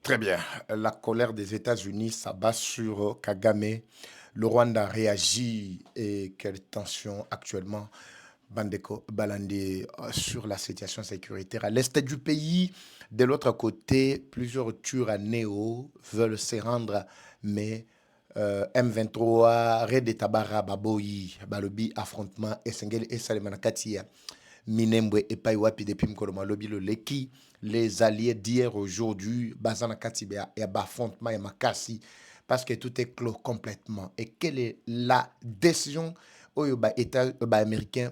Très bien. La colère des États-Unis s'abat sur Kagame. Le Rwanda réagit et quelle tension actuellement, Bandeko Balandi, sur la situation sécuritaire à l'est du pays. De l'autre côté, plusieurs Néo veulent se rendre, mais M23, Red Tabara, Baboyi, Balobi, affrontement, Essengel et Salemanakatia. Minembwe et Paiwapi depuis Mkoloma Lobi le Leki, les alliés d'hier aujourd'hui, Bazana Katibea et Bafondement et Makasi, parce que tout est clos complètement. Et quelle est la décision État américain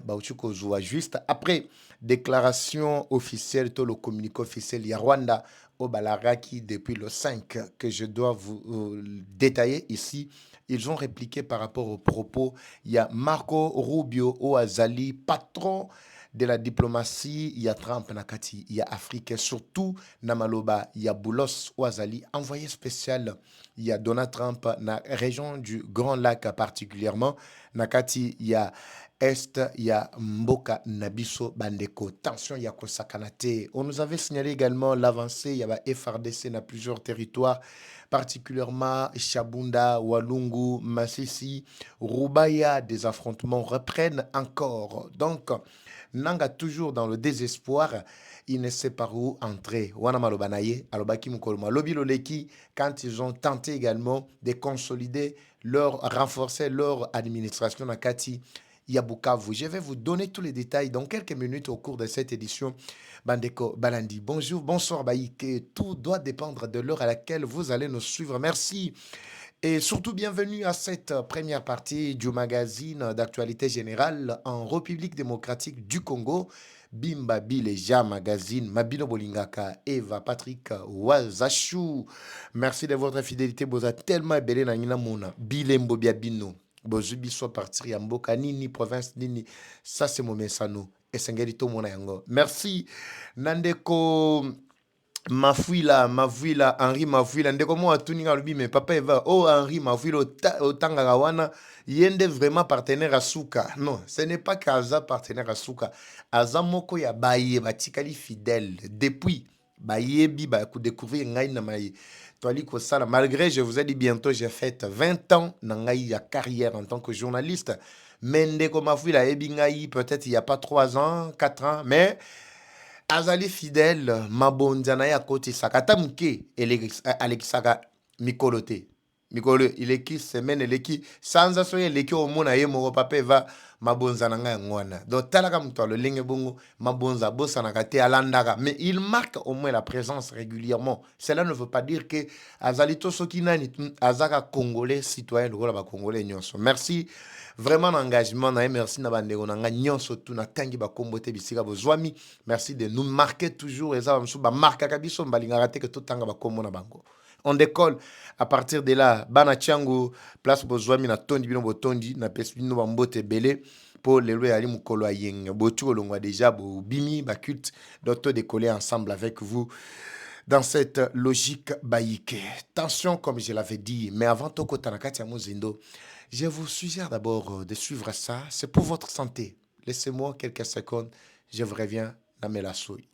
juste après déclaration officielle, tout le communiqué officiel, il y a Rwanda au Balaraki depuis le 5 que je dois vous détailler ici. Ils ont répliqué par rapport aux propos. Il y a Marco Rubio Oazali, patron de la diplomatie, il y a Trump Nakati, il y a Afrique, et surtout Namaloba, il y a Boulos Ouazali, envoyé spécial, il y a Donald Trump, na région du Grand Lac particulièrement, Nakati, il y a Est, il y a Mboka Nabiso Bandeko, tension, il y a Kosakanate. On nous avait signalé également l'avancée, il y a FRDC dans plusieurs territoires, particulièrement Chabunda, Walungu, Massissi, Rubaya, des affrontements reprennent encore. Donc, Nanga toujours dans le désespoir, il ne sait par où entrer. Wana malobanaye, alobaki mukoloma. Lobi loleki, quand ils ont tenté également de consolider renforcer leur administration à Kati, Yabukavu. Je vais vous donner tous les détails dans quelques minutes au cours de cette édition. Bandeko Balandi. Bonjour, bonsoir Baïke. Tout doit dépendre de l'heure à laquelle vous allez nous suivre. Merci. Et surtout, bienvenue à cette première partie du magazine d'actualité générale en République démocratique du Congo. Bimba Bileja Magazine, Mabino Bolingaka, Eva Patrick Wazachou. Merci de votre fidélité. Vous êtes tellement belé na ngina mona. Bilembo Biabino. Bozubi soit parti à Mboka Nini, province Nini. Ça, c'est mon message. Et Sengerito Mona Yango. Merci. Nandeko. Mafuila, Henri Mafuila, ndeko mo atuninga lubi mais papa eva, oh Henri Mafuila, otanga gawana, yende vraiment partenaire à Souka. Non, ce n'est pas qu'Aza partenaire à Souka. Aza moko ya baye, batikali fidèle. Depuis, baye bi, ba ku découvrir ngai na maye. Toali ko sala, malgré, je vous ai dit bientôt, j'ai fait 20 ans na ngai ya carrière en tant que journaliste. Mais ndeko Mafuila, ebi ngai, peut-être il n'y a pas 3 ans, 4 ans, mais azali fidèle mabonzana ya koti sakata muke alekisaka mikolo te mikolo ileki semaine eleki sanza so eleki omona ye moko papa eva mabonzana nga ngwana donc talaka mutu alolenge bongo mabonza bosanaka te alandaka mais il marque au moins la présence régulièrement. Cela ne veut pas dire que azali to soki nani azaka congolais citoyen lokola ba congolais nyonso. Merci vraiment d'engagement na merci na bandeko na nga nyonso tu na tangi ba kombote bisika bozwami. Merci de nous marquer toujours eza ba ba marka kabiso mbalingaka te que to tanga ba kombo na bango. On décolle à partir de là bana changu place bozwami na tondi bino botondi na pesi bino bambote belé pour les lois ali mukolo ayeng botu olongwa déjà bo bimi ba culte d'auto décoller ensemble avec vous dans cette logique baïque. Tension comme je l'avais dit, mais avant tout kotanakati ya mozindo, je vous suggère d'abord de suivre ça, c'est pour votre santé. Laissez-moi quelques secondes, je vous reviens dans mes lassouilles.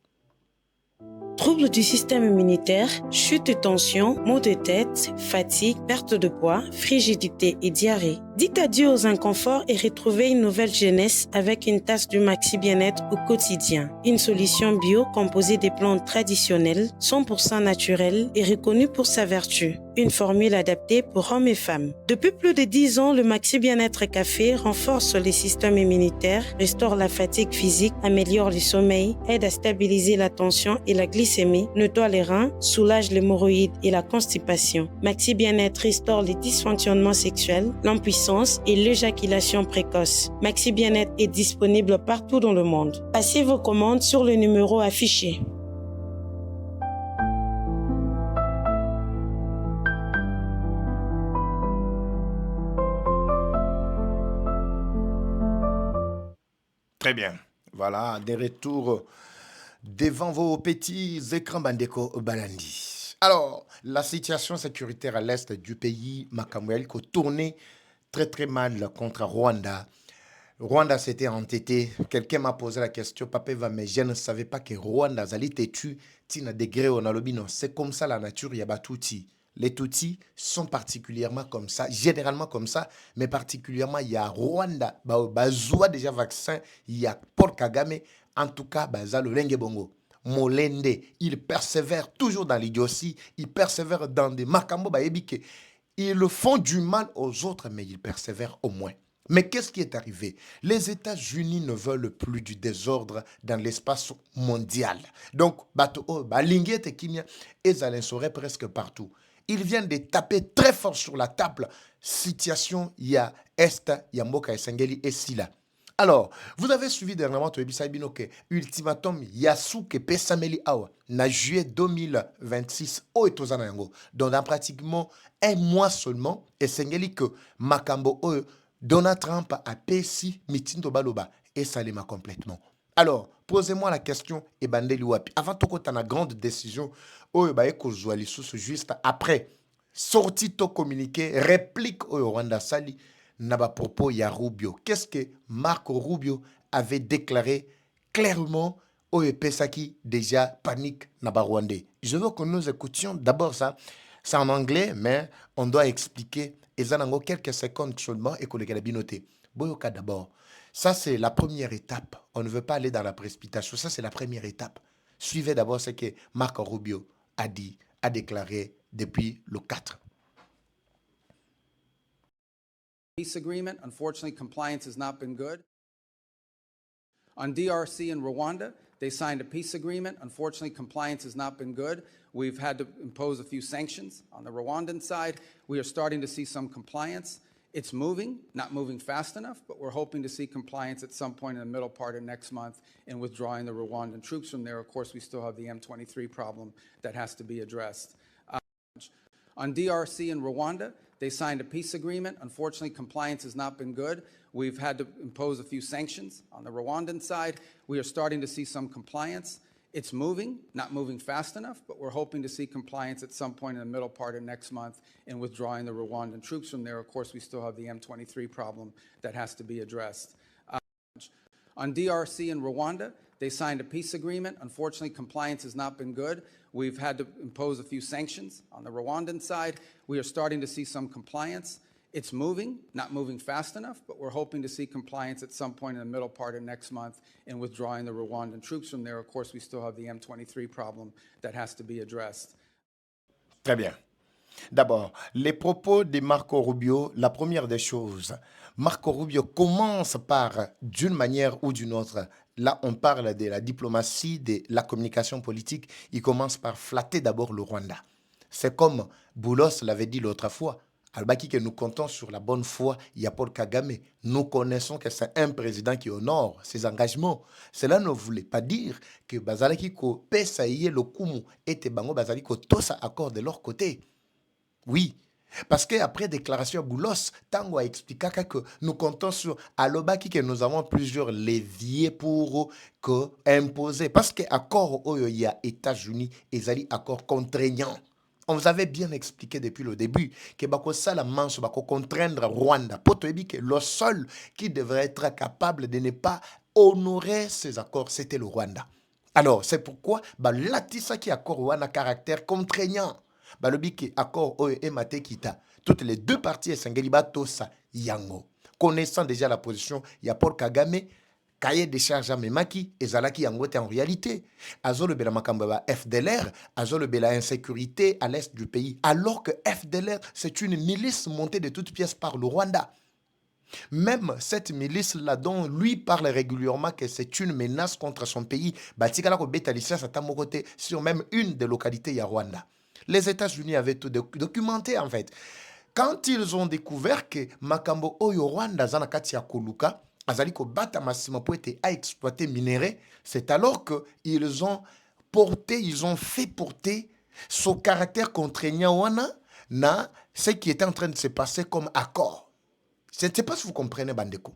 Troubles du système immunitaire, chute de tension, maux de tête, fatigue, perte de poids, frigidité et diarrhée. Dites adieu aux inconforts et retrouvez une nouvelle jeunesse avec une tasse du Maxi Bien-être au quotidien. Une solution bio composée des plantes traditionnelles, 100% naturelles et reconnue pour sa vertu. Une formule adaptée pour hommes et femmes. Depuis plus de 10 ans, le Maxi Bien-être Café renforce les systèmes immunitaires, restaure la fatigue physique, améliore le sommeil, aide à stabiliser la tension et la glycémie, nettoie les reins, soulage l'hémorroïde et la constipation. Maxi Bien-être restaure les dysfonctionnements sexuels, l'impuissance et l'éjaculation précoce. Maxi Bien-être est disponible partout dans le monde. Passez vos commandes sur le numéro affiché. Très bien. Voilà, des retours devant vos petits écrans Bandeko Balandi. Alors, la situation sécuritaire à l'est du pays, Makamouel, qui tournait très très mal contre Rwanda. Rwanda s'était entêté. Quelqu'un m'a posé la question, Papa va, mais je ne savais pas que Rwanda allait têtu, tina degré on a lobby. Non, c'est comme ça la nature, il y a pas Tutsi. Les Tutsis sont particulièrement comme ça, généralement comme ça, mais particulièrement il y a Rwanda, bazoua déjà vaccin, il y a Paul Kagame, en tout cas, baza le Lenge Bongo. Molende, il persévère toujours dans l'idiotie, il persévère dans des makambo baebike. Ils font du mal aux autres, mais ils persévèrent au moins. Mais qu'est-ce qui est arrivé? Les États-Unis ne veulent plus du désordre dans l'espace mondial. Donc, Linguet et Kimia, ils allaient presque partout. Ils viennent de taper très fort sur la table. Situation, il y a Est, il y a Moka et Sengeli et Sila. Alors, vous avez suivi dernièrement que ultimatum Yasuke Pesameli Awa, na juillet 2026, au Etozanayango. Donc, dans pratiquement un mois seulement, et Sengeli que Makambo Donald Trump a payé Mitindo Baloba et Salima complètement. Alors, posez-moi la question, et Bandeli Wapi. Avant tout, tu as une grande décision, juste après, sorti to communiqué, réplique au Rwanda Sali, Naba propos ya Rubio. Qu'est-ce que Marco Rubio avait déclaré clairement au Pesaki déjà panique Naba Rwandais? Je veux que nous écoutions d'abord ça. C'est en anglais, mais on doit expliquer. Et ça, en quelques secondes seulement, et qu'on les binoté. Boyoka d'abord. Ça, c'est la première étape. On ne veut pas aller dans la précipitation. Ça, c'est la première étape. Suivez d'abord ce que Marco Rubio a dit, a déclaré depuis le 4. Peace agreement. Unfortunately, compliance has not been good. On DRC and Rwanda, they signed a peace agreement. Unfortunately, compliance has not been good. We've had to impose a few sanctions. On the Rwandan side, we are starting to see some compliance. It's moving, not moving fast enough, but we're hoping to see compliance at some point in the middle part of next month in withdrawing the Rwandan troops from there. Of course, we still have the M23 problem that has to be addressed. On DRC and Rwanda, they signed a peace agreement. Unfortunately, compliance has not been good. We've had to impose a few sanctions. On the Rwandan side, we are starting to see some compliance. It's moving, not moving fast enough, but we're hoping to see compliance at some point in the middle part of next month in withdrawing the Rwandan troops from there. Of course, we still have the M23 problem that has to be addressed. On DRC and Rwanda, they signed a peace agreement. Unfortunately, compliance has not been good. We've had to impose a few sanctions. On the Rwandan side, we are starting to see some compliance. It's moving, not moving fast enough, but we're hoping to see compliance at some point in the middle part of next month in withdrawing the Rwandan troops from there. Of course, we still have the M23 problem that has to be addressed. Très bien. D'abord, les propos de Marco Rubio, la première des choses, Marco Rubio commence par, d'une manière ou d'une autre, là on parle de la diplomatie, de la communication politique, il commence par flatter d'abord le Rwanda. C'est comme Boulos l'avait dit l'autre fois, Albaki que nous comptons sur la bonne foi, il y a Paul Kagame. Nous connaissons que c'est un président qui honore ses engagements. Cela ne voulait pas dire que Bazalaki ko pesaïe le kumu et Bango Bazali ko tous accord de leur côté. Oui, parce qu'après déclaration Boulos, Tango a expliqué que nous comptons sur Alobaki que nous avons plusieurs leviers pour imposer. Parce qu'accord où il y a États-Unis, ils ont accord contraignant. On vous avait bien expliqué depuis le début que la manche va contraindre Rwanda. Pour te dire que le seul qui devrait être capable de ne pas honorer ces accords, c'était le Rwanda. Alors, c'est pourquoi l'atissa qui accord Rwanda caractère contraignant. Le biki accord Oemate Kita. Toutes les deux parties Sengeliba Tosa Yango. Connaissant déjà la position, il y a Paul Kagame. Cahier de charge à Memaki et Zalaki Yangote en réalité. Azole Bela Makambaba FDLR, Azole Bela insécurité à l'est du pays. Alors que FDLR, c'est une milice montée de toutes pièces par le Rwanda. Même cette milice-là dont lui parle régulièrement que c'est une menace contre son pays, sur même une des localités ya Rwanda. Les États-Unis avaient tout documenté en fait. Quand ils ont découvert que Makambo Oyo Rwanda Zanakati ya Koluka, Azaliko Bata Massimo Poete a exploité minerai, c'est alors qu'ils ont fait porter son caractère contraignant wana na ce qui était en train de se passer comme accord. Je ne sais pas si vous comprenez, Bandeko.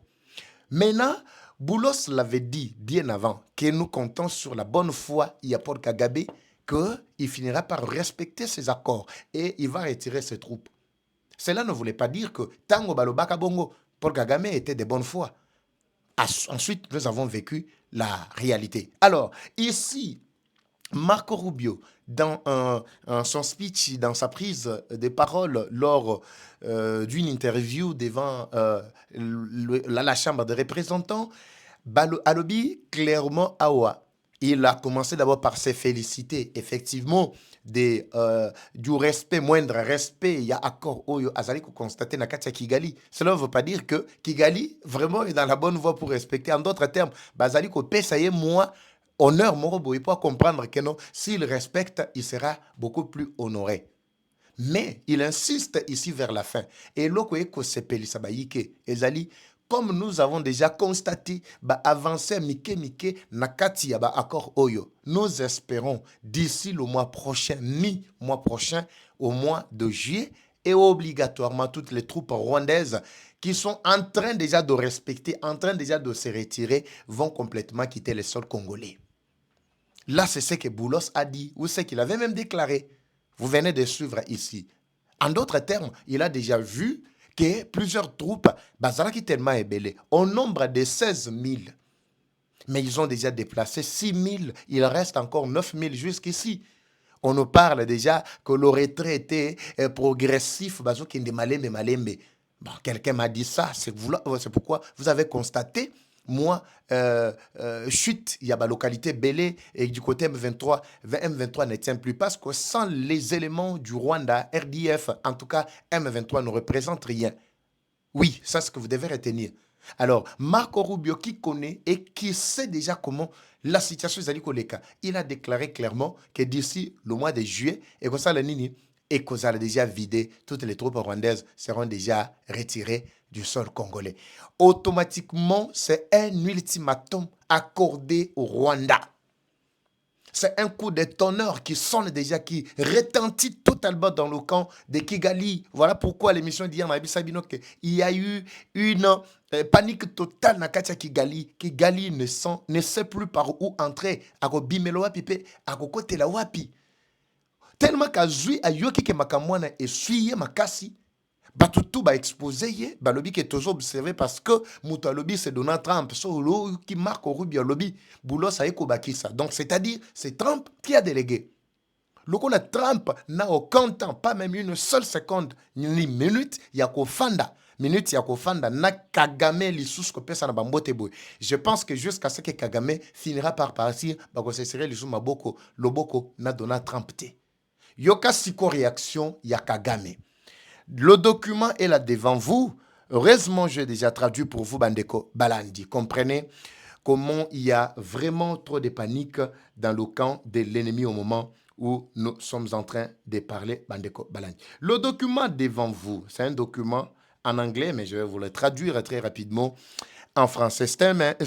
Maintenant, Boulos l'avait dit bien avant que nous comptons sur la bonne foi, il y a Paul Kagame, qu'il finira par respecter ses accords et il va retirer ses troupes. Cela ne voulait pas dire que Tango Balobaka Bongo, Paul Kagame était de bonne foi. Ensuite, nous avons vécu la réalité. Alors, ici, Marco Rubio, dans son speech, dans sa prise de parole lors d'une interview devant la Chambre des représentants, alobi clairement awa. Il a commencé d'abord par se féliciter, effectivement, du respect, moindre respect. Il y a accord Oyo Azali qu'on constate na Katia Kigali. Cela ne veut pas dire que Kigali vraiment est dans la bonne voie pour respecter. En d'autres termes, Bazali ko pesaye moi honneur morobo. Il peut comprendre que non, s'il respecte, il sera beaucoup plus honoré. Mais il insiste ici vers la fin. Et loko eko sepeli sabayike ezali. Comme nous avons déjà constaté, avancer mike nakati ya accord oyo. Nous espérons d'ici le mois prochain, mi-mois prochain, au mois de juillet, et obligatoirement toutes les troupes rwandaises qui sont en train déjà de respecter, en train déjà de se retirer, vont complètement quitter le sol congolais. Là, c'est ce que Boulos a dit, ou ce qu'il avait même déclaré. Vous venez de suivre ici. En d'autres termes, il a déjà vu que plusieurs troupes, bazalaki tellement ébélé, au nombre de 16 000. Mais ils ont déjà déplacé 6 000. Il reste encore 9 000 jusqu'ici. On nous parle déjà que le retrait était progressif. Bon, quelqu'un m'a dit ça. C'est pourquoi vous avez constaté, moi, chute, il y a ma localité Bélé et du côté M23, M23 ne tient plus parce que sans les éléments du Rwanda, RDF, en tout cas, M23 ne représente rien. Oui, ça c'est ce que vous devez retenir. Alors, Marco Rubio qui connaît et qui sait déjà comment la situation est Koleka, il a déclaré clairement que d'ici le mois de juillet, et que ça, le Nini, et que ça a déjà vidé, toutes les troupes rwandaises seront déjà retirées du sol congolais. Automatiquement, c'est un ultimatum accordé au Rwanda. C'est un coup de tonnerre qui sonne déjà, qui retentit totalement dans le camp de Kigali. Voilà pourquoi l'émission d'hier, il y a eu une panique totale dans Katia Kigali. Kigali ne sait plus par où entrer. Ako bimelo wapi pe, ako kote la wapi. Tellement qu'azui ayoki ke makamwana essuie makasi. Batutu ba exposé ye, ba lobby qui est toujours observé parce que Mouta lobby c'est Donald Trump, so lo qui marque au Rubio lobby, Boulos a ekobakisa. Donc c'est-à-dire c'est Trump qui a délégué. Le coup de Trump n'a aucun temps, pas même une seule seconde ni minute, yako fanda. Minute yako fanda na Kagame lisous ko pesa na bambote boy. Je pense que jusqu'à ce que Kagame finira par partir, ba ko serait lisous maboko, loboko na Donald Trump te. Yoka siko réaction ya Kagame. Le document est là devant vous. Heureusement, j'ai déjà traduit pour vous, Bandeko Balandi. Comprenez comment il y a vraiment trop de panique dans le camp de l'ennemi au moment où nous sommes en train de parler, Bandeko Balandi. Le document devant vous, c'est un document en anglais, mais je vais vous le traduire très rapidement en français. Statement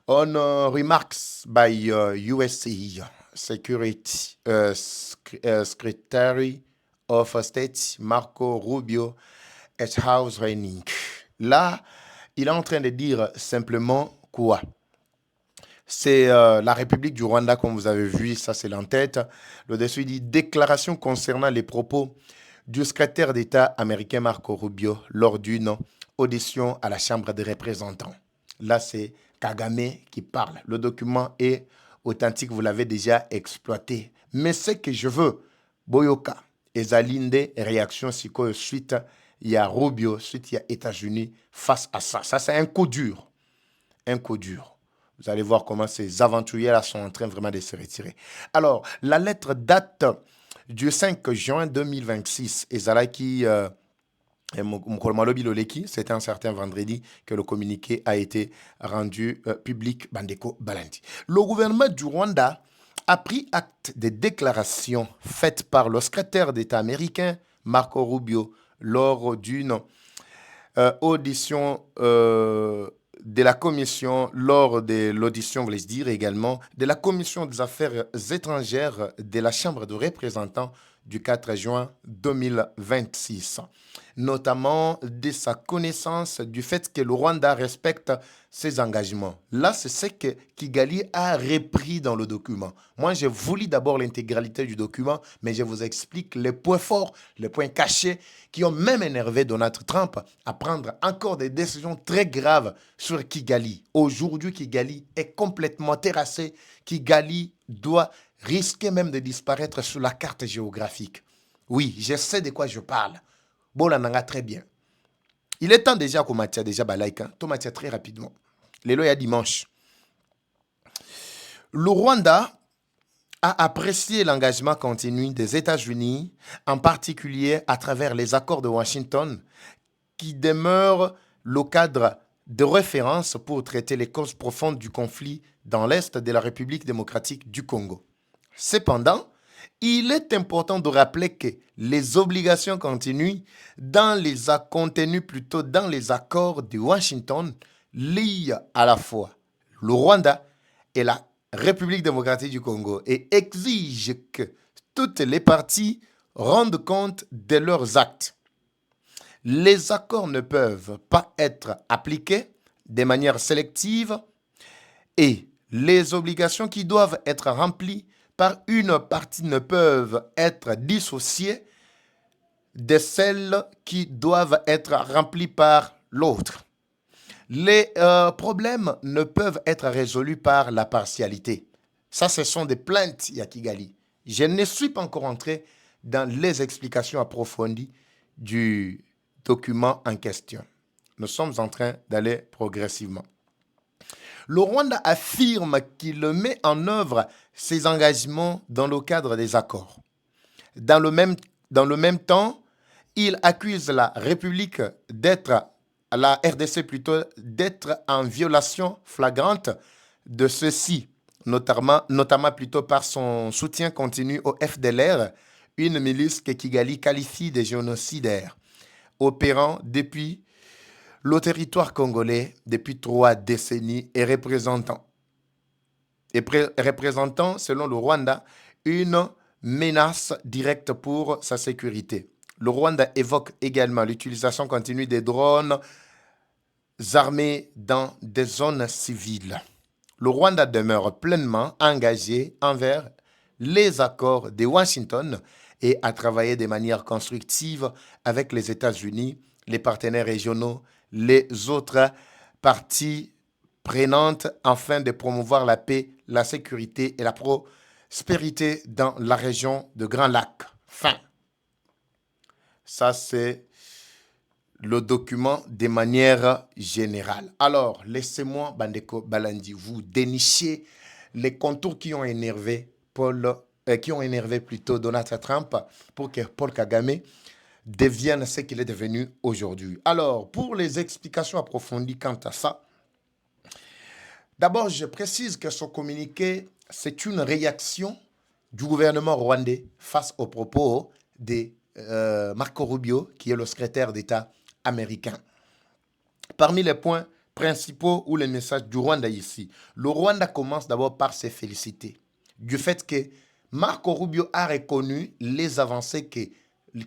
on remarks by USC Security Secretary of State Marco Rubio at House Training. Là, il est en train de dire simplement quoi? C'est la République du Rwanda, comme vous avez vu, ça c'est l'entête. Le dessus dit déclaration concernant les propos du secrétaire d'État américain Marco Rubio lors d'une audition à la Chambre des représentants. Là, c'est Kagame qui parle. Le document est authentique, vous l'avez déjà exploité. Mais ce que je veux, Boyoka, ezalinde réaction siko suite il y a Rubio, suite il y a États-Unis face à ça. Ça c'est un coup dur. Un coup dur. Vous allez voir comment ces aventuriers-là sont en train vraiment de se retirer. Alors, la lettre date du 5 juin 2026. Ezalaki c'était un certain vendredi que le communiqué a été rendu public. Bandeko Balandi. Le gouvernement du Rwanda a pris acte des déclarations faites par le secrétaire d'État américain Marco Rubio lors d'une audition de la commission, lors de l'audition, voulais-je dire également, de la commission des affaires étrangères de la Chambre de représentants du 4 juin 2026, notamment de sa connaissance du fait que le Rwanda respecte ses engagements. Là, c'est ce que Kigali a repris dans le document. Moi, je vous lis d'abord l'intégralité du document, mais je vous explique les points forts, les points cachés qui ont même énervé Donald Trump à prendre encore des décisions très graves sur Kigali. Aujourd'hui, Kigali est complètement terrassé. Kigali doit risquer même de disparaître sur la carte géographique. Oui, je sais de quoi je parle. Bolananga très bien. Il est temps déjà qu'on matière déjà balaïka. Tout matière très rapidement. Les lois dimanche. Le Rwanda a apprécié l'engagement continu des États-Unis, en particulier à travers les accords de Washington, qui demeurent le cadre de référence pour traiter les causes profondes du conflit dans l'Est de la République démocratique du Congo. Cependant, il est important de rappeler que les obligations contenues dans les accords de Washington lient à la fois le Rwanda et la République démocratique du Congo et exigent que toutes les parties rendent compte de leurs actes. Les accords ne peuvent pas être appliqués de manière sélective et les obligations qui doivent être remplies par une partie ne peuvent être dissociées de celles qui doivent être remplies par l'autre. Les problèmes ne peuvent être résolus par la partialité. Ça, ce sont des plaintes, Kigali. Je ne suis pas encore entré dans les explications approfondies du document en question. Nous sommes en train d'aller progressivement. Le Rwanda affirme qu'il met en œuvre ses engagements dans le cadre des accords. Dans le même temps, il accuse la RDC plutôt, d'être en violation flagrante de ceci, notamment plutôt par son soutien continu au FDLR, une milice que Kigali qualifie de génocidaire, opérant depuis le territoire congolais depuis 3 décennies et représentant, selon le Rwanda, une menace directe pour sa sécurité. Le Rwanda évoque également l'utilisation continue des drones armés dans des zones civiles. Le Rwanda demeure pleinement engagé envers les accords de Washington et a travaillé de manière constructive avec les États-Unis, les partenaires régionaux, les autres parties prenantes afin de promouvoir la paix, la sécurité et la prospérité dans la région de Grand Lac. Fin. Ça, c'est le document de manière générale. Alors, laissez-moi, Bandeko Balandi, vous dénicher les contours qui ont énervé Donald Trump pour que Paul Kagame devienne ce qu'il est devenu aujourd'hui. Alors, pour les explications approfondies quant à ça, d'abord, je précise que ce communiqué, c'est une réaction du gouvernement rwandais face aux propos de Marco Rubio, qui est le secrétaire d'État américain. Parmi les points principaux ou les messages du Rwanda ici, le Rwanda commence d'abord par se féliciter du fait que Marco Rubio a reconnu les avancées que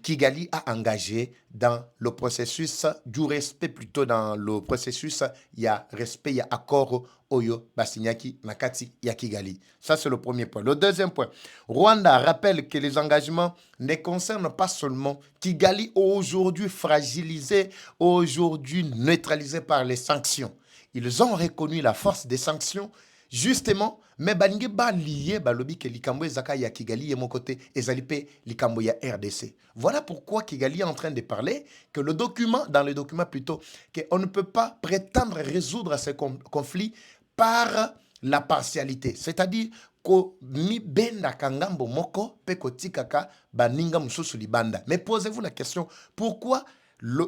Kigali a engagées dans le processus du respect, plutôt dans le processus, il y a respect, il y a accord Oyo, Basinyaki, Nakati, il y a Kigali. Ça, c'est le premier point. Le deuxième point, Rwanda rappelle que les engagements ne concernent pas seulement Kigali, aujourd'hui fragilisé, aujourd'hui neutralisé par les sanctions. Ils ont reconnu la force des sanctions, justement, mais balingi ba lié ba lobi ke likambo ezaka ya Kigali et mon côté ezalipe likambo ya RDC. Voilà pourquoi Kigali est en train de parler que dans le document plutôt, qu'on ne peut pas prétendre résoudre ces conflits par la partialité. C'est-à-dire ko mi benda kangambo moko pe kotikaka baninga mususu libanda. Mais posez-vous la question, pourquoi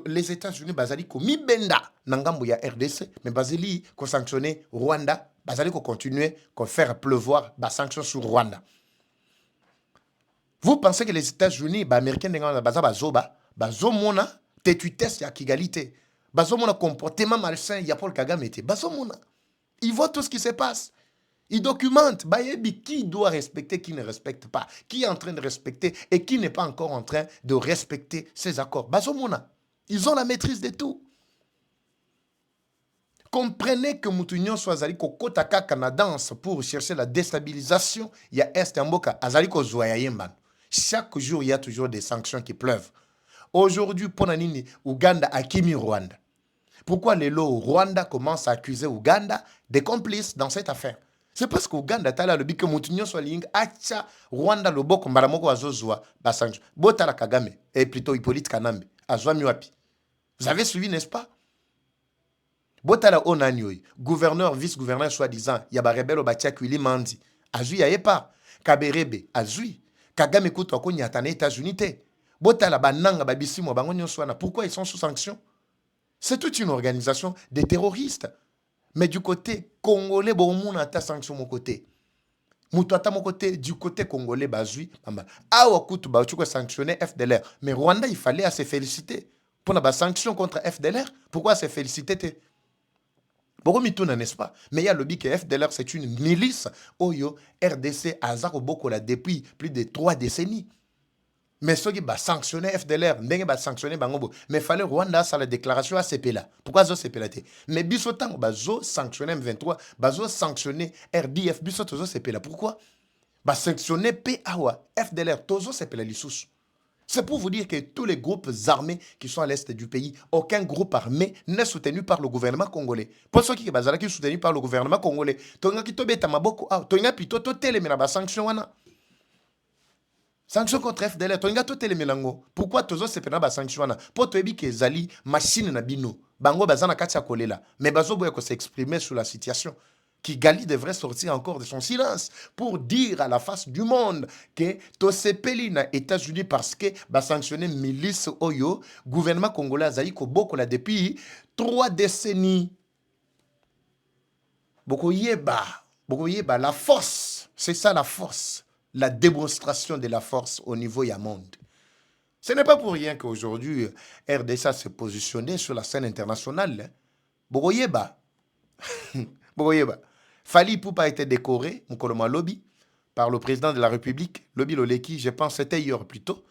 les États-Unis bazali ko mi benda nangambo ya RDC, mais bazali ko sanctionner Rwanda, bazali ko continuer ko faire pleuvoir ba sanctions sur Rwanda. Vous pensez que les États-Unis, les Américains, bazomona tetuites ya Kigali, bazomona comportement malsain ya Paul Kagame, bazomona. Ils voient tout ce qui se passe. Il documente, qui doit respecter, qui ne respecte pas, qui est en train de respecter et qui n'est pas encore en train de respecter ces accords. Bazomona, ils ont la maîtrise de tout. Comprenez que Moutounion soit Azali Kokota Canada pour chercher la déstabilisation. Il y a Est Mboka, Azali Zoya Yemban. Chaque jour, il y a toujours des sanctions qui pleuvent. Aujourd'hui, Ponanini, Ouganda a Kimi Rwanda. Pourquoi les lots Rwanda commencent à accuser Ouganda des complices dans cette affaire? C'est parce qu'Ouganda tala le bike Moutounion soit ling acha Rwanda le boko maramoko azozwa basanjo. Botala Kagame et plutôt Hippolyte Kanambe azwa miwapi. Vous avez suivi, n'est-ce pas? Botala Onanyoy, gouverneur, vice-gouverneur soi-disant, yaba rebelle Obatia Kwili Mandi. Azui yayepa. Kaberebe azui. Kagame kuto akoni atane États-Unis te. Botala bananga babisimo bango nyoswana. Pourquoi ils sont sous sanction? C'est toute une organisation de terroristes. Mais du côté congolais, bon, ta sanction mon côté. Moutouata mon côté, du côté congolais, bazui. Awa kutu ba tu sanctionner FDLR. Mais Rwanda, il fallait se féliciter. Pour la sanction contre FDLR, pourquoi se féliciter? Pourquoi mituna, n'est-ce pas? Mais il y a le dit que FDLR, c'est une milice. Oyo, RDC, Azako Bokola depuis plus de 3 décennies. Mais ceux qui sanctionner FDLR, ils sanctionner Bangobo. Mais il fallait Rwanda ça la déclaration à CP là. Pourquoi ça CP là? Mais bisotan bazo sanctionner M23, bazo sanctionner RDF, bisoto CP là. Pourquoi? Sanctionner PAWA, FDLR, tozo CP là lissous. C'est pour vous dire que tous les groupes armés qui sont à l'est du pays, aucun groupe armé n'est soutenu par le gouvernement congolais. Pour ceux qui sont soutenus par le gouvernement congolais, tonga ki tobe tamaboko, tonga plutôt totele mais na ba sanction wana. Sanction contre FDLR, tonga totele melango. Pourquoi tozo sepena ba sanction wana? Pour toyebi ke zali machine na bino. Bango bazana katia kolela. Mais bazo boya ko s'exprimer sur la situation. Kigali devrait sortir encore de son silence pour dire à la face du monde que Tosepeli na États-Unis parce que va sanctionner milice Oyo, gouvernement congolais Azaï Kobokola depuis 3 décennies. Bokoyeba, la force, c'est ça la force, la démonstration de la force au niveau monde. Ce n'est pas pour rien qu'aujourd'hui RDC s'est positionné sur la scène internationale. Bokoyeba. Fali Poupa a été décoré, Mkoloma Lobby, par le président de la République, Lobby Loleki, je pense que c'était hier plutôt.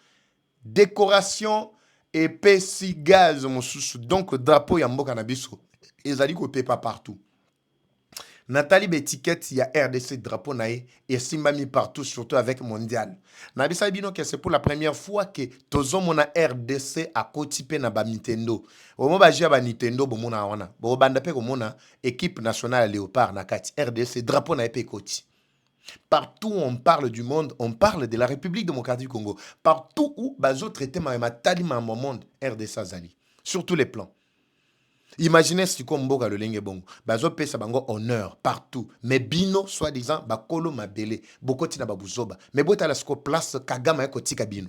Décoration épaissi gaz, mon sous. Donc, drapeau Yambo Kanabiso. Ils allaient copier pas partout. Nathalie Bétiquette, il y a RDC drapeau nae et Simbami partout, surtout avec Mondial. Nabisa Bino, que c'est pour la première fois que Tozo mona RDC a cotipé na ba Nintendo. Au moment où ba Nintendo, bo mona wana. Bo banda pe ko mona équipe nationale Léopard nakati RDC drapeau nae pe koti. Partout où on parle du monde, on parle de la République démocratique du Congo. Partout où bazo traité ma talima mon monde RDC Azali. Sur tous les plans. Imaginez si comme Mboka le lenge bongo. Bazo pesa bango honneur partout. Mais bino, soi-disant, bakolo mabele. Bokoti na babuzoba. Mais bota la sko place Kagama eko tika bino.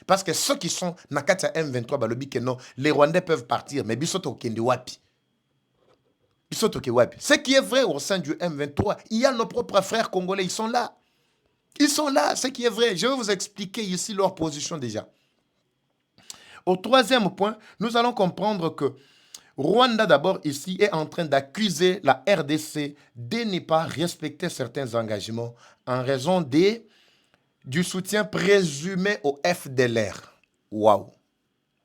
Parce que ceux qui sont na katia M23 balobi que non, les Rwandais peuvent partir. Mais bisoto kende wapi. Bisoto ke wapi. Ce qui est vrai au sein du M23, il y a nos propres frères congolais, ils sont là. Ils sont là, ce qui est vrai. Je vais vous expliquer ici leur position déjà. Au troisième point, nous allons comprendre que Rwanda d'abord ici est en train d'accuser la RDC de ne pas respecter certains engagements en raison du soutien présumé au FDLR. Waouh.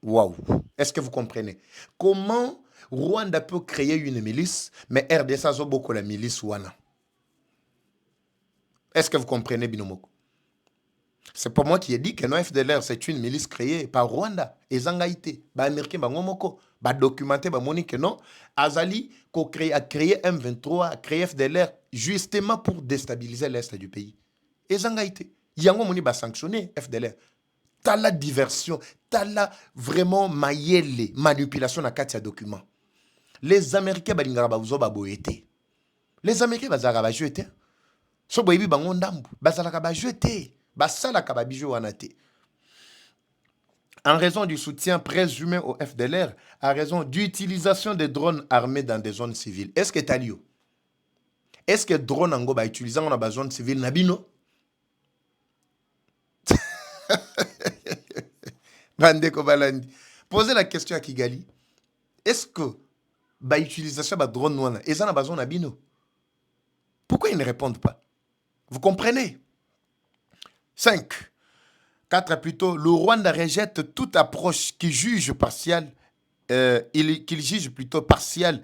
Waouh. Est-ce que vous comprenez? Comment Rwanda peut créer une milice, mais RDC a beaucoup la milice Wana? Est-ce que vous comprenez, Binomoko? C'est pour moi qui ai dit que non FDLR, c'est une milice créée par Rwanda. Et Zangaïté, Américain, Bangomoko, documenté, moni que non. Azali a créé M23, a créé FDLR justement pour déstabiliser l'Est du pays. Et Zangaïté, Yango Moni va sanctionner FDLR. T'as la diversion, t'as la vraiment maïele, manipulation à quatre documents. Les Américains, les Américains, bazara jeter. So boyebi bango ndambu, bazala ka jeter. En raison du soutien présumé au FDLR, en raison d'utilisation des drones armés dans des zones civiles. Est-ce que tu as lieu? Est-ce que drone en va utiliser dans des zones civiles Nabino? Posez la question à Kigali. Est-ce que l'utilisation de drone et ça n'a pas besoin Nabino? Pourquoi ils ne répondent pas? Vous comprenez? 5. 4 plutôt, le Rwanda rejette toute approche qui juge partielle, qu'il juge plutôt partielle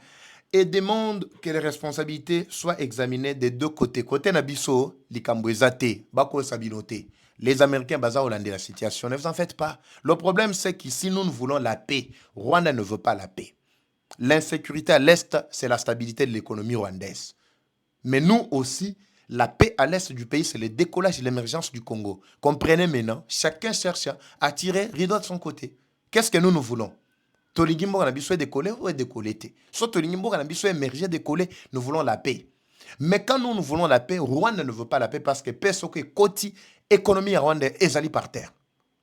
et demande que les responsabilités soient examinées des deux côtés. Côté Nabiso, Likambouezate, Bako Sabinote. Les Américains basés hollandais la situation. Ne vous en faites pas. Le problème, c'est qu'ici, nous voulons la paix. Rwanda ne veut pas la paix. L'insécurité à l'Est, c'est la stabilité de l'économie rwandaise. Mais nous aussi, la paix à l'Est du pays, c'est le décollage et l'émergence du Congo. Comprenez maintenant, chacun cherche à tirer rideau de son côté. Qu'est-ce que nous voulons? Tolingimbo Ganabiso est décollé ou est décollé? Soit Tolingimbo Ganabiso est émergé, décollé, nous voulons la paix. Mais quand nous voulons la paix, Rwanda ne veut pas la paix parce que Pesoke Koti, économie rwandaise, est allée par terre.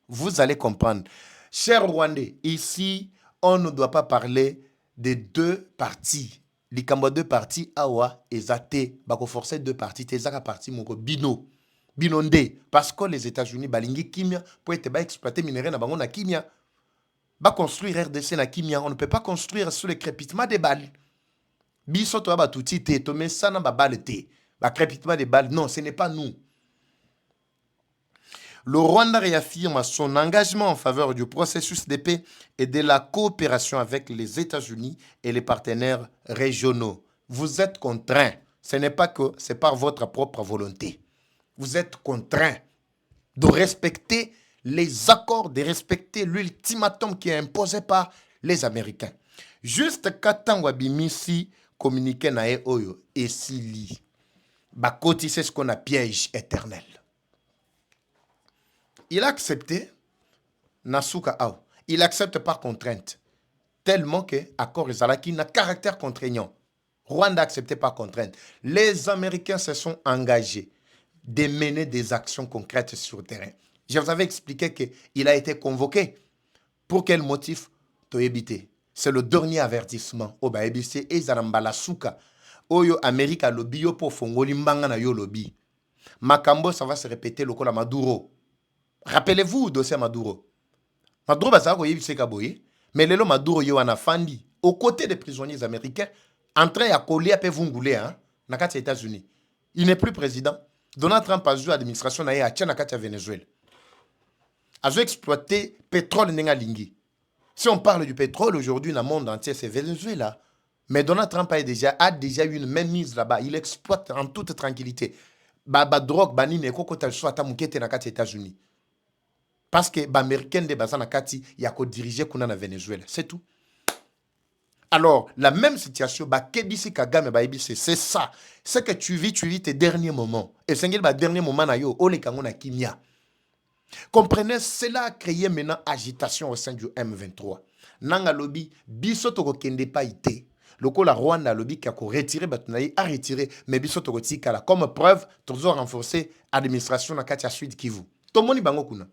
Vous allez comprendre. Chers Rwandais, ici, on ne doit pas parler des deux parties. Les deux parties, awa, ezate, bako forcer deux parties, tezaka partie moko bino. Binonde. Parce que les États-Unis, balingi kimia, pour être exploiter minerai na bango na kimia. Ba construire RDC na kimia, on ne peut pas construire sous le crépitement des balles. Biso to ba touti te, to mais ça na ba balle te. Ba crépitement des balles, non, ce n'est pas nous. Le Rwanda réaffirme son engagement en faveur du processus de paix et de la coopération avec les États-Unis et les partenaires régionaux. Vous êtes contraints. Ce n'est pas que c'est par votre propre volonté. Vous êtes contraints de respecter les accords, de respecter l'ultimatum qui est imposé par les Américains. Juste quand Wabimisi communiquait na oyo et Sili, Bakoti, c'est ce qu'on a piège éternel. Il a accepté Nasuka Ao. Il accepte par contrainte. Tellement que l'accord Zalaki n'a caractère contraignant. Rwanda a accepté par contrainte. Les Américains se sont engagés de mener des actions concrètes sur le terrain. Je vous avais expliqué qu'il a été convoqué. Pour quel motif? Toyebite. C'est le dernier avertissement. Oba ebise ezarambala suka. Oyo Amerika lobby yo po fongoli mbanga na yo lobby. Makambo, ça va se répéter lokola Maduro. Rappelez-vous dossier Maduro. Maduro bazako yebise kaboye, mais lelo Maduro yo anafandi aux côtés des prisonniers américains en train de coller à Pevungule hein, na kati États-Unis. Il n'est plus président. Donald Trump a joué à l'administration na ya na kati Venezuela. A joué exploiter pétrole nenga lingi. Si on parle du pétrole aujourd'hui dans le monde entier, c'est Venezuela. Mais Donald Trump a déjà eu une même mise là-bas. Il exploite en toute tranquillité. Ba drogue banine koko tal soit mukete na kati États-Unis. Parce que les Américains de Bazana Kati, il y a qu'à diriger le Venezuela. C'est tout. Alors, la même situation, c'est ça. C'est que tu vis tes derniers moments. Et c'est le dernier moment, kimia. Comprenez, cela a créé maintenant agitation au sein du M23. Nanga lobby, biso toko kende pa ite. Loko la Rwanda lobby qui a retiré, a retiré, mais biso toko tikala. Comme preuve, toujours renforcer l'administration na Katia Sud Kivu. Tomoni bango kuna.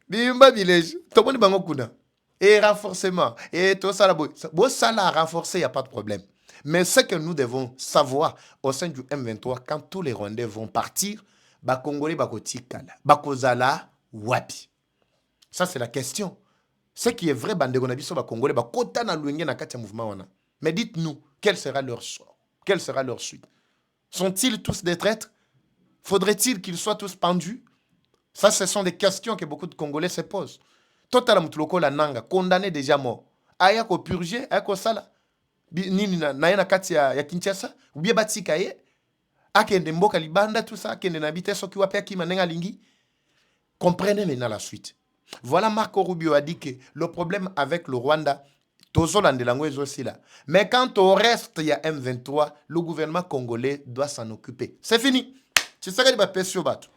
Bimba village, tout le monde bango kuna. Et renforcement, et tout ça là, bon ça là renforcé, il n'y a pas de problème. Mais ce que nous devons savoir au sein du M23, quand tous les Rwandais vont partir, ba Congolais ba kotikala, ba kozala wapi. Ça c'est la question. Ce qui est vrai, bande gonabiso ba Congolais ba kota na luenge na katia mouvement wana. Mais dites-nous, quel sera leur sort? Quelle sera leur suite? Sont-ils tous des traîtres? Faudrait-il qu'ils soient tous pendus? Ça, ce sont des questions que beaucoup de Congolais se posent. Total Mutuloko la nanga, condamné déjà mort. Aya ko purger, aya ko sala. Nini na yana kati ya Kinshasa, ou bien batika ye. Akende mboka libanda, tout ça, akende nabite soki wape akima nenga lingi. Comprenez maintenant la suite. Voilà Marco Rubio a dit que le problème avec le Rwanda, aussi là. Mais quand au reste, il y a M23, le gouvernement congolais doit s'en occuper. C'est fini. Tu sais que tu pesio batu.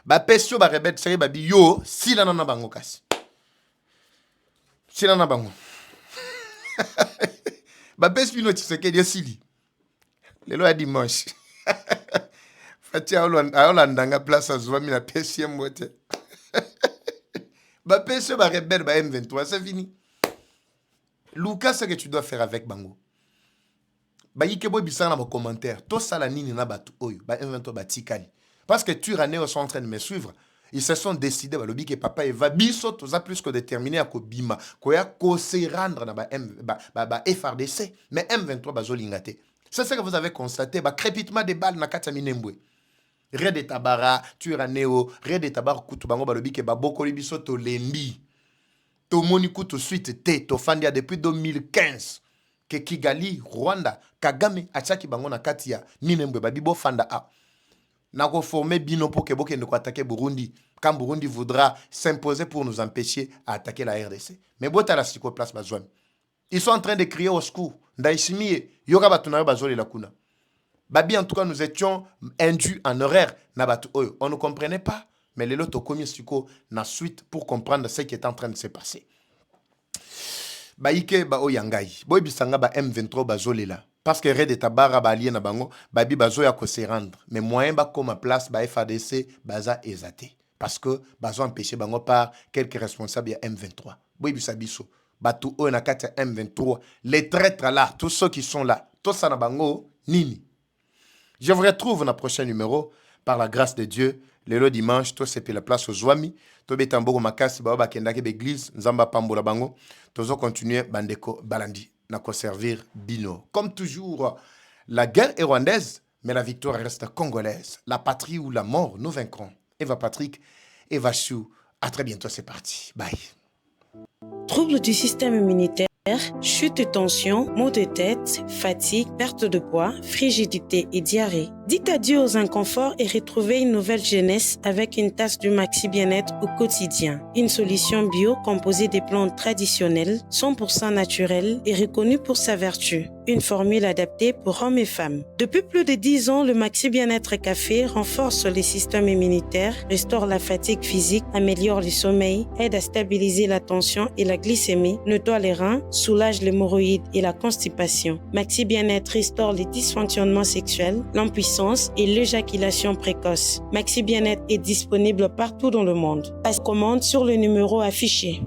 Ba pesio ba rebet seri ba bi yo si la nana bango kasi. Si la nana bango. Ba pesio no tu sais que dia sili. Le lo a dimanche. Fatia Hollandanga place à Zouami la pesio mbote. Ba pesio ba rebet ba M23, c'est fini. Lucas, ce que tu dois faire avec bango. Ba yikebo bisana dans vos commentaires. Tout ça la nini na batu oyo. Ba M23 ba tikali. Parce que Turaneo sont en train de me suivre. Ils se sont décidés, balobi que papa Eva biso toza plus que déterminé à kobima, koya ko se rendre na FRDC, mais M23 bazolingate. C'est ce que vous avez constaté, crépitement des balles na kati ya Minembwe. Red de Tabara, Turaneo, Red de Tabar kutu bango balobi ke babokoli biso to lembi. To moni kutu suite te to fandia depuis 2015 que Kigali, Rwanda, Kagame achaki bango na kati ya Minembwe babibo fanda a. Nako former bino pour que boke ne ko attaquer Burundi quand Burundi voudra s'imposer pour nous empêcher à attaquer la RDC. Mais bota la siko place bazwami. Ils sont en train de crier au secours. Ndaishimie yoka batunayo bazoli la kuna. Babi, en tout cas, nous étions induits en horaire. On ne comprenait pas. Mais les lots ont suko na suite pour comprendre ce qui est en train de se passer. Baïke ba oyangai. Boy bisanga ba M23 bazolela. Parce que Red de Tabara ba allié na bango, babi bazo ya ko se rendre. Mais moyen ba comme place ba FADC baza ezate. Parce que bazo empêché bango par quelques responsables ya M23. Boy bisabiso. Batu o na kati M23. Les traîtres là, tous ceux qui sont là, tous ça na bango nini. Je vous retrouve dans le prochain numéro, par la grâce de Dieu. Le dimanche, tout c'est la place aux Zouami. Tout est en beau makasi, baba kendake l'église, nzamba pambola bango. Tout continuer bandeko balandi, nako servir bino. Comme toujours, la guerre est rwandaise, mais la victoire reste congolaise. La patrie ou la mort, nous vaincrons. Eva Patrick, Eva Chou. À très bientôt, c'est parti. Bye. Troubles du système immunitaire, chute de tension, maux de tête, fatigue, perte de poids, frigidité et diarrhée. Dites adieu aux inconforts et retrouvez une nouvelle jeunesse avec une tasse du Maxi Bien-être au quotidien. Une solution bio composée des plantes traditionnelles, 100% naturelles et reconnue pour sa vertu. Une formule adaptée pour hommes et femmes. Depuis plus de 10 ans, le Maxi Bien-être Café renforce les systèmes immunitaires, restaure la fatigue physique, améliore le sommeil, aide à stabiliser la tension et la glycémie, nettoie les reins, soulage l'hémorroïde et la constipation. Maxi Bien-être restaure les dysfonctionnements sexuels, l'impuissance et l'éjaculation précoce. Maxi Bien-être est disponible partout dans le monde. Passe commande sur le numéro affiché.